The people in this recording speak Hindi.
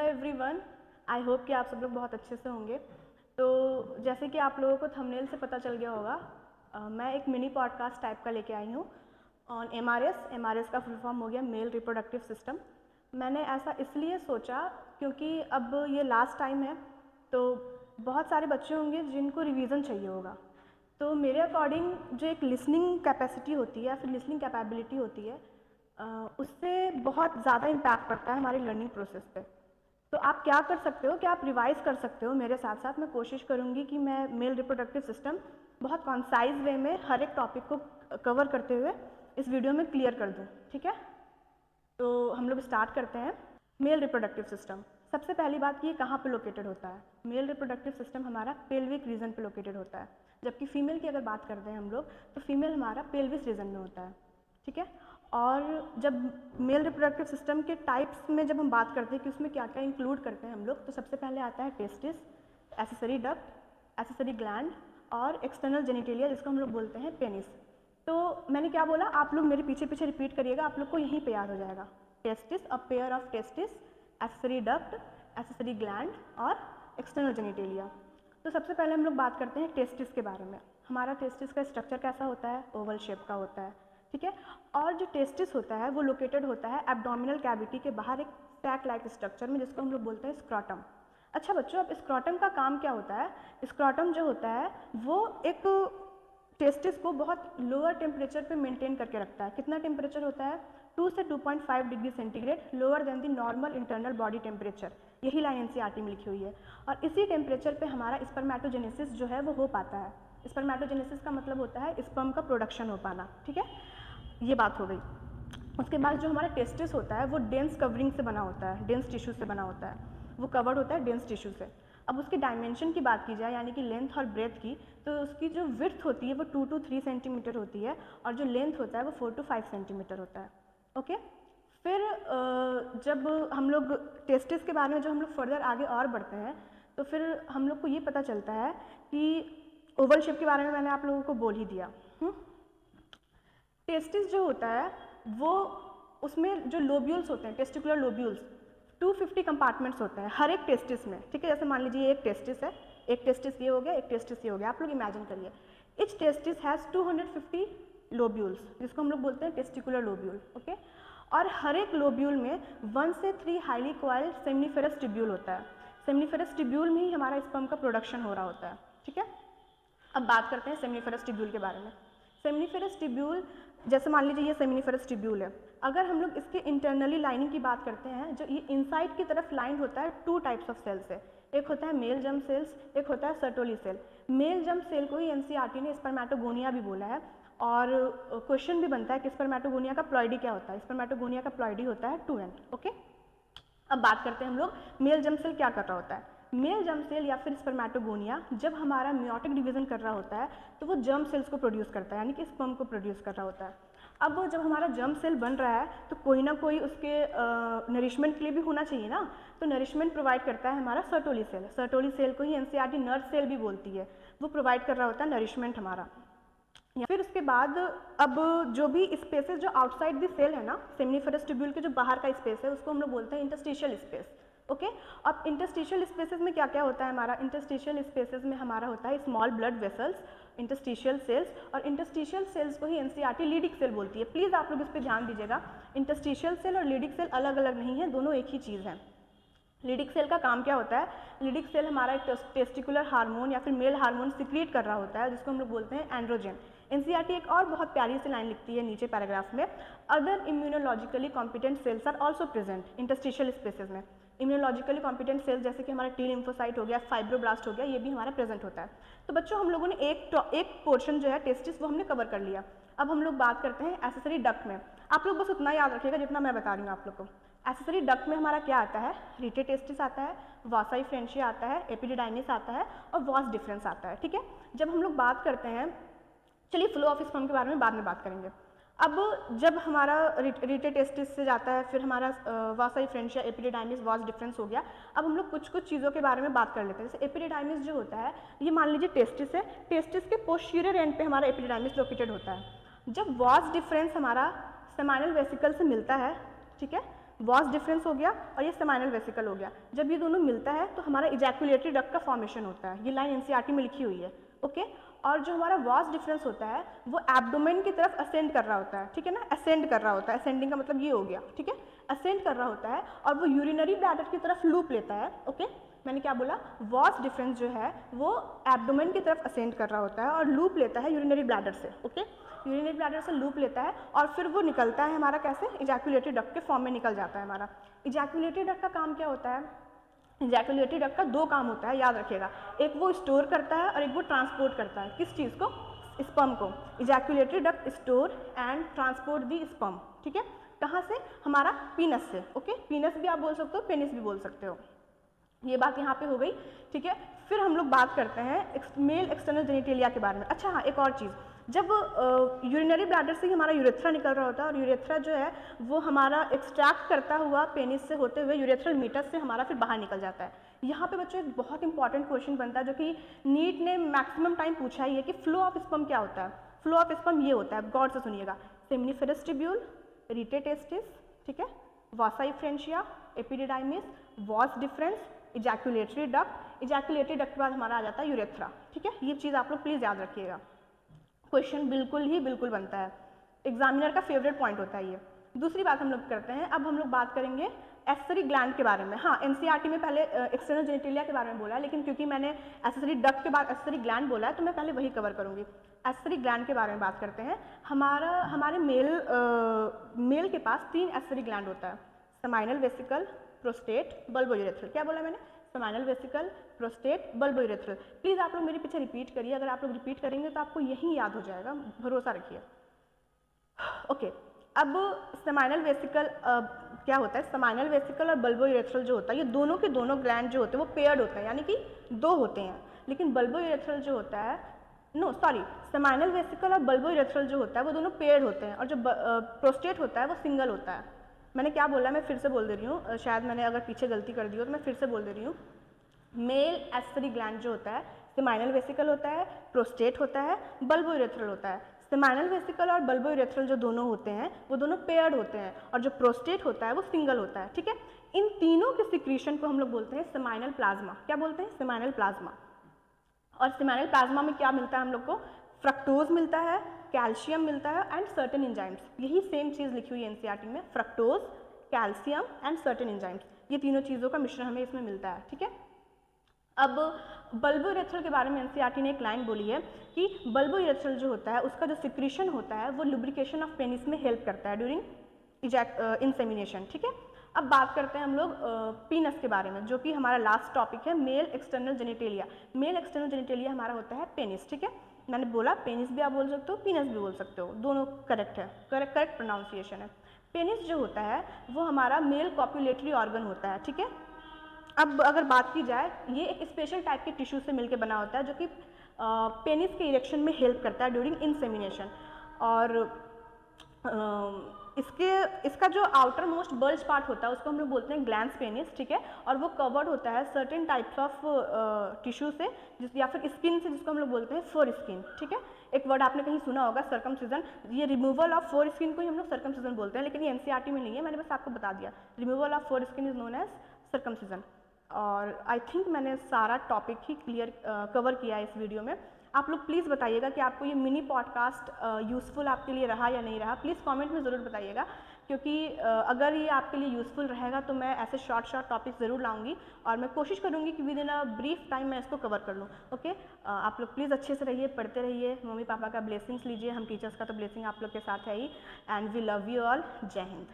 एवरीवन, आई होप कि आप सब लोग बहुत अच्छे से होंगे। तो जैसे कि आप लोगों को थंबनेल से पता चल गया होगा, मैं एक मिनी पॉडकास्ट टाइप का लेके आई हूँ ऑन एमआरएस का फुल फॉर्म हो गया मेल रिप्रोडक्टिव सिस्टम। मैंने ऐसा इसलिए सोचा क्योंकि अब ये लास्ट टाइम है, तो बहुत सारे बच्चे होंगे जिनको रिवीजन चाहिए होगा। तो मेरे अकॉर्डिंग जो एक लिसनिंग कैपेसिटी होती है या फिर लिसनिंग कैपेबिलिटी होती है, उससे बहुत ज़्यादा इम्पैक्ट पड़ता है हमारे लर्निंग प्रोसेस पे। तो आप क्या कर सकते हो कि आप रिवाइज कर सकते हो मेरे साथ साथ। मैं कोशिश करूँगी कि मैं मेल रिप्रोडक्टिव सिस्टम बहुत कॉन्साइज वे में हर एक टॉपिक को कवर करते हुए इस वीडियो में क्लियर कर दूँ, ठीक है। तो हम लोग स्टार्ट करते हैं। मेल रिप्रोडक्टिव सिस्टम, सबसे पहली बात कि ये कहाँ पे लोकेटेड होता है। मेल रिप्रोडक्टिव सिस्टम हमारा पेल्विक रीजन पे लोकेटेड होता है, जबकि फीमेल की अगर बात करते हैं हम लोग तो फीमेल हमारा पेल्विस रीजन में होता है, ठीक है। और जब मेल रिप्रोडक्टिव सिस्टम के टाइप्स में जब हम बात करते हैं कि उसमें क्या क्या इंक्लूड करते हैं हम लोग, तो सबसे पहले आता है testis, accessory duct, accessory gland और एक्सटर्नल जेनिटेलिया, जिसको हम लोग बोलते हैं पेनिस। तो मैंने क्या बोला, आप लोग मेरे पीछे पीछे रिपीट करिएगा, आप लोग को यहीं पे याद हो जाएगा। Testis, a pair of testis, accessory duct, accessory gland और एक्सटर्नल जेनिटेलिया। तो सबसे पहले हम लोग बात करते हैं टेस्टिस के बारे में। हमारा टेस्टिस का स्ट्रक्चर कैसा होता है, ओवल शेप का होता है, ठीक है। और जो टेस्टिस होता है वो लोकेटेड होता है एब्डोमिनल कैविटी के बाहर एक सैक लाइक स्ट्रक्चर में, जिसको हम लोग बोलते हैं स्क्रॉटम। अच्छा बच्चों, अब स्क्रॉटम का काम क्या होता है। स्क्रॉटम जो होता है वो एक टेस्टिस को बहुत लोअर टेम्परेचर पे मेंटेन करके रखता है। कितना टेम्परेचर होता है, 2 से 2.5 degree centigrade lower than the normal internal body temperature. यही लाइन एनसीईआरटी में लिखी हुई है। और इसी टेम्परेचर पे हमारा स्पर्मेटोजेनेसिस जो है वो हो पाता है। स्पर्मेटोजेनेसिस का मतलब होता है स्पर्म का प्रोडक्शन हो पाना, ठीक है। ये बात हो गई। उसके बाद जो हमारा टेस्टिस होता है वो डेंस कवरिंग से बना होता है, डेंस टिश्यू से बना होता है, वो कवर्ड होता है डेंस टिश्यू से। अब उसके डायमेंशन की बात की जाए, यानी कि लेंथ और ब्रेथ की, तो उसकी जो विड्थ होती है वो 2 to 3 सेंटीमीटर होती है और जो लेंथ होता है वो 4 to 5 सेंटीमीटर होता है, ओके। फिर जब हम लोग टेस्टिस के बारे में जो हम लोग फर्दर आगे और बढ़ते हैं, तो फिर हम लोग को ये पता चलता है कि ओवल शेप के बारे में मैंने आप लोगों को बोल ही दिया। टेस्टिस जो होता है वो, उसमें जो लोब्यूल्स होते हैं, टेस्टिकुलर लोब्यूल्स, 250 कंपार्टमेंट्स होते हैं हर एक टेस्टिस में, ठीक है। जैसे मान लीजिए एक टेस्टिस है, एक टेस्टिस ये हो गया, एक टेस्टिस ये हो गया। आप लोग इमेजिन करिए, इच टेस्टिस हैज़ 250 लोब्यूल्स, जिसको हम लोग बोलते हैं टेस्टिकुलर लोब्यूल, ओके। और हर एक लोब्यूल में 1 से 3 हाईली कॉइल्ड सेमनीफेरस ट्यूब्यूल होता है। सेमनीफेरस ट्यूब्यूल में ही हमारा स्पर्म का प्रोडक्शन हो रहा होता है, ठीक है। अब बात करते हैं सेमनीफेरस ट्यूब्यूल के बारे में। सेमनीफेरस ट्यूब्यूल, जैसे मान लीजिए ये सेमनीफेरस ट्यूब्यूल है, अगर हम लोग इसके इंटरनली लाइनिंग की बात करते हैं, जो ये इनसाइड की तरफ लाइंड होता है 2 टाइप्स ऑफ सेल्स से। एक होता है मेल जर्म सेल्स, एक होता है Sertoli cell. Male germ cell को ही एनसीईआरटी ने स्पर्मेटोगोनिया भी बोला है। और क्वेश्चन भी बनता है कि स्पर्मेटोगोनिया का प्लॉइडी क्या होता है। स्पर्मेटोगोनिया का प्लॉइडी होता है 2 एंड, ओके। अब बात करते हैं हम लोग मेल जर्म सेल क्या कर रहा होता है। मेल जर्म सेल या फिर स्पर्मेटोगोनिया जब हमारा म्योटिक डिवीजन कर रहा होता है तो वो जर्म सेल्स को प्रोड्यूस करता है, यानी कि स्पर्म को प्रोड्यूस कर रहा होता है। अब जब हमारा जर्म सेल बन रहा है तो कोई ना कोई उसके नरिशमेंट के लिए भी होना चाहिए ना, तो नरिशमेंट प्रोवाइड करता है हमारा सर्टोली सेल। सर्टोली सेल को ही एनसीईआरटी नर्स सेल भी बोलती है, वो प्रोवाइड कर रहा होता है नरिशमेंट हमारा। फिर उसके बाद अब जो भी स्पेसेस जो आउटसाइड द सेल है ना, सेमनीफेरस ट्यूब्यूल के जो बाहर का स्पेस है, उसको हम लोग बोलते हैं इंटरस्टिशियल स्पेस, ओके। अब इंटरस्टिशियल स्पेसेस में क्या क्या होता है हमारा, इंटरस्टिशियल स्पेसेस में हमारा होता है small blood vessels, interstitial cells. और इंटरस्टिशियल सेल्स को ही एनसीईआरटी लीडिक सेल बोलती है। प्लीज़ आप लोग इस पर ध्यान दीजिएगा, इंटरस्टिशियल सेल और लीडिक सेल अलग अलग नहीं है, दोनों एक ही चीज़ है। लीडिक सेल का काम क्या होता है, लीडिक सेल हमारा एक टेस्टिकुलर हार्मोन या फिर मेल हार्मोन सिक्रीट कर रहा होता है, जिसको हम लोग बोलते हैं एंड्रोजन। एनसीईआरटी एक और बहुत प्यारी सी लाइन लिखती है नीचे पैराग्राफ में, other immunologically competent cells are also present interstitial spaces में। इम्यूनोलॉजिकली कॉम्पिटेंट सेल्स जैसे कि हमारा टी लिम्फोसाइट हो गया, फाइब्रोब्लास्ट हो गया, ये भी हमारा प्रेजेंट होता है। तो बच्चों हम लोगों ने एक पोर्शन जो है टेस्टिस वो हमने कवर कर लिया। अब हम लोग बात करते हैं एक्सेसरी डक्ट में। आप लोग बस उतना याद रखिएगा जितना मैं बता रही हूँ आप लोग को। एक्सेसरी डक्ट में हमारा क्या आता है, रीटे टेस्टिस आता है, वासाई फ्रेंचिया आता है, एपिडिडाइमिस आता है और वॉस डिफरेंस आता है, ठीक है। जब हम लोग बात करते हैं, चलिए फ्लो ऑफ स्पर्म के बारे में बाद में बात करेंगे। अब जब हमारा रीटे टेस्टिस से जाता है, फिर हमारा वासाई फ्रेंचिया, एपिडिडाइमिस, वॉस डिफरेंस हो गया। अब हम लोग कुछ कुछ चीज़ों के बारे में बात कर लेते हैं। जैसे एपिडिडाइमिस जो होता है, ये मान लीजिए टेस्टिस है, टेस्टिस के पोस्टीरियर एंड पे हमारा एपिडिडाइमिस लोकेटेड होता है। जब वॉस डिफरेंस हमारा सेमाइनल वेसिकल से मिलता है, ठीक है, वॉस डिफरेंस हो गया और ये सेमाइनल वेसिकल हो गया। जब ये दोनों मिलता है तो हमारा इजैकुलेटरी डक्ट का फॉर्मेशन होता है। ये लाइन एनसीईआरटी में लिखी हुई है, ओके। और जो हमारा वॉस डिफरेंस होता है वो एब्डोमेन की तरफ असेंड कर रहा होता है, ठीक है ना, असेंड कर रहा होता है, असेंडिंग का मतलब ये हो गया, ठीक है, असेंड कर रहा होता है और वो यूरिनरी ब्लैडर की तरफ लूप लेता है, ओके। मैंने क्या बोला, वॉस डिफरेंस जो है वो एब्डोमेन की तरफ असेंड कर रहा होता है और लूप लेता है यूरिनरी ब्लैडर से, ओके। यूरिनरी ब्लैडर से लूप लेता है और फिर वो निकलता है हमारा कैसे, इजैकुलेटरी डक्ट के फॉर्म में निकल जाता है हमारा। इजैकुलेटरी डक्ट का काम क्या होता है, इजैकुलेटरी डक्ट का दो काम होता है, याद रखिएगा, एक वो स्टोर करता है और एक वो ट्रांसपोर्ट करता है। किस चीज़ को, स्पर्म को। Ejaculatory duct store and transport the sperm, ठीक है। कहाँ से, हमारा पीनस से, ओके। पीनस भी आप बोल सकते हो, पेनिस भी बोल सकते हो। ये बात यहाँ पे हो गई, ठीक है। फिर हम लोग बात करते हैं मेल एक्सटर्नल जेनिटेलिया के बारे में। अच्छा हाँ, एक और चीज़, जब यूरिनरी ब्लैडर से ही हमारा यूरेथ्रा निकल रहा होता है और यूरेथ्रा जो है वो हमारा एक्सट्रैक्ट करता हुआ पेनिस से होते हुए यूरेथ्रल मीटस से हमारा फिर बाहर निकल जाता है। यहाँ पे बच्चों एक बहुत इंपॉर्टेंट क्वेश्चन बनता है जो कि नीट ने मैक्सिमम टाइम पूछा ही है कि फ्लो ऑफ स्पर्म क्या होता है। फ्लो ऑफ स्पर्म ये होता है, गौर से सुनिएगा, सेमिनिफेरस ट्यूब्यूल, रिटेटेस्टिस, ठीक है, vasa efferentia, epididymis, vas deferens, ejaculatory duct. Ejaculatory duct के बाद हमारा आ जाता है यूरेथ्रा, ठीक है। ये चीज़ आप लोग प्लीज़ याद रखिएगा, क्वेश्चन बिल्कुल बनता है, एग्जामिनर का फेवरेट पॉइंट होता है ये। दूसरी बात हम लोग करते हैं, अब हम लोग बात करेंगे एसेसरी ग्लैंड के बारे में। हाँ, एनसीईआरटी में पहले एक्सटर्नल जेनिटेलिया के बारे में बोला है, लेकिन क्योंकि मैंने एसेसरी डक्ट के बाद एसेसरी ग्लैंड बोला है तो मैं पहले वही कवर करूँगी। एसेसरी ग्लैंड के बारे में बात करते हैं। हमारे मेल के पास 3 एसेसरी ग्लैंड होता है, सेमाइनल वेसिकल, प्रोस्टेट, बल्बोयूरेथ्रल। क्या बोला मैंने, seminal vesicle, prostate, bulbourethral. Please आप लोग मेरे पीछे रिपीट करिए, अगर आप लोग रिपीट करेंगे तो आपको यही याद हो जाएगा, भरोसा रखिए, ओके। अब सेमाइनल वेसिकल क्या होता है, सेमाइनल वेसिकल और बल्बोयूरेथ्रल जो होता है, ये दोनों के दोनों ग्लैंड जो होते हैं वो पेयर्ड होते हैं, यानी कि 2 होते हैं। लेकिन बल्बोयूरेथ्रल जो होता है, सेमाइनल वेसिकल और बल्बोयूरेथ्रल जो होता है वो दोनों पेयर्ड होते हैं और जो प्रोस्टेट होता है वो सिंगल होता है। मैंने क्या बोला, मैं फिर से बोल दे रही हूँ, शायद मैंने अगर पीछे गलती कर दी हो तो मैं फिर से बोल दे रही हूँ। मेल एसेसरी ग्लैंड जो होता है, सेमाइनल वेसिकल होता है, प्रोस्टेट होता है, बल्बोयूरेथ्रल होता है। सेमाइनल वेसिकल और बल्बोयूरेथ्रल जो दोनों होते हैं वो दोनों पेयर्ड होते हैं और जो प्रोस्टेट होता है वो सिंगल होता है, ठीक है। इन तीनों के सिक्रीशन को हम लोग बोलते हैं सेमाइनल प्लाज्मा। क्या बोलते हैं, सेमाइनल प्लाज्मा। और सेमाइनल प्लाज्मा में क्या मिलता है हम लोग को, फ्रक्टोज मिलता है, कैल्शियम मिलता है एंड सर्टेन एंजाइम्स। यही सेम चीज़ लिखी हुई है एनसीईआरटी में, fructose, calcium and certain enzymes. ये तीनों चीज़ों का मिश्रण हमें इसमें मिलता है, ठीक है। अब बल्बोयूरेथ्रल के बारे में एनसीईआरटी ने एक लाइन बोली है कि बल्बोयूरेथ्रल जो होता है उसका जो सिक्रीशन होता है वो लुब्रिकेशन ऑफ पेनिस में हेल्प करता है ड्यूरिंग इंसेमिनेशन, ठीक है। अब बात करते हैं हम लोग पीनस के बारे में, जो कि हमारा लास्ट टॉपिक है, male external genitalia. Male external genitalia हमारा होता है पेनिस, ठीक है। मैंने बोला पेनिस भी आप बोल सकते हो, पीनस भी बोल सकते हो, दोनों करेक्ट है, करेक्ट प्रोनाउंसिएशन है। पेनिस जो होता है वो हमारा मेल कॉपुलेटरी ऑर्गन होता है, ठीक है। अब अगर बात की जाए, ये एक स्पेशल टाइप के टिश्यू से मिलकर बना होता है जो कि पेनिस के इरेक्शन में हेल्प करता है ड्यूरिंग इंसेमिनेशन। और इसका जो आउटर मोस्ट बल्ज पार्ट होता है उसको हम लोग बोलते हैं ग्लैंस पेनिस, ठीक है। और वो कवर्ड होता है सर्टेन टाइप्स ऑफ टिश्यू से, या फिर स्किन से, जिसको हम लोग बोलते हैं फोर स्किन, ठीक है। एक वर्ड आपने कहीं सुना होगा, सर्कमसिजन। ये रिमूवल ऑफ फोर स्किन को ही हम लोग सर्कमसिजन बोलते हैं, लेकिन ये एनसीईआरटी में नहीं है, मैंने बस आपको बता दिया। Removal of foreskin is known as circumcision. और आई थिंक मैंने सारा टॉपिक ही कवर किया है इस वीडियो में। आप लोग प्लीज़ बताइएगा कि आपको ये मिनी पॉडकास्ट यूज़फुल आपके लिए रहा या नहीं रहा। प्लीज़ कमेंट में ज़रूर बताइएगा, क्योंकि अगर ये आपके लिए यूज़फुल रहेगा तो मैं ऐसे शॉर्ट टॉपिक ज़रूर लाऊंगी और मैं कोशिश करूँगी कि with in a brief time मैं इसको कवर कर लूँ, ओके। आप लोग प्लीज़ अच्छे से रहिए, पढ़ते रहिए, मम्मी पापा का ब्लेसिंग्स लीजिए, हम टीचर्स का तो ब्लेसिंग आप लोग के साथ है ही। And we love you all. जय हिंद।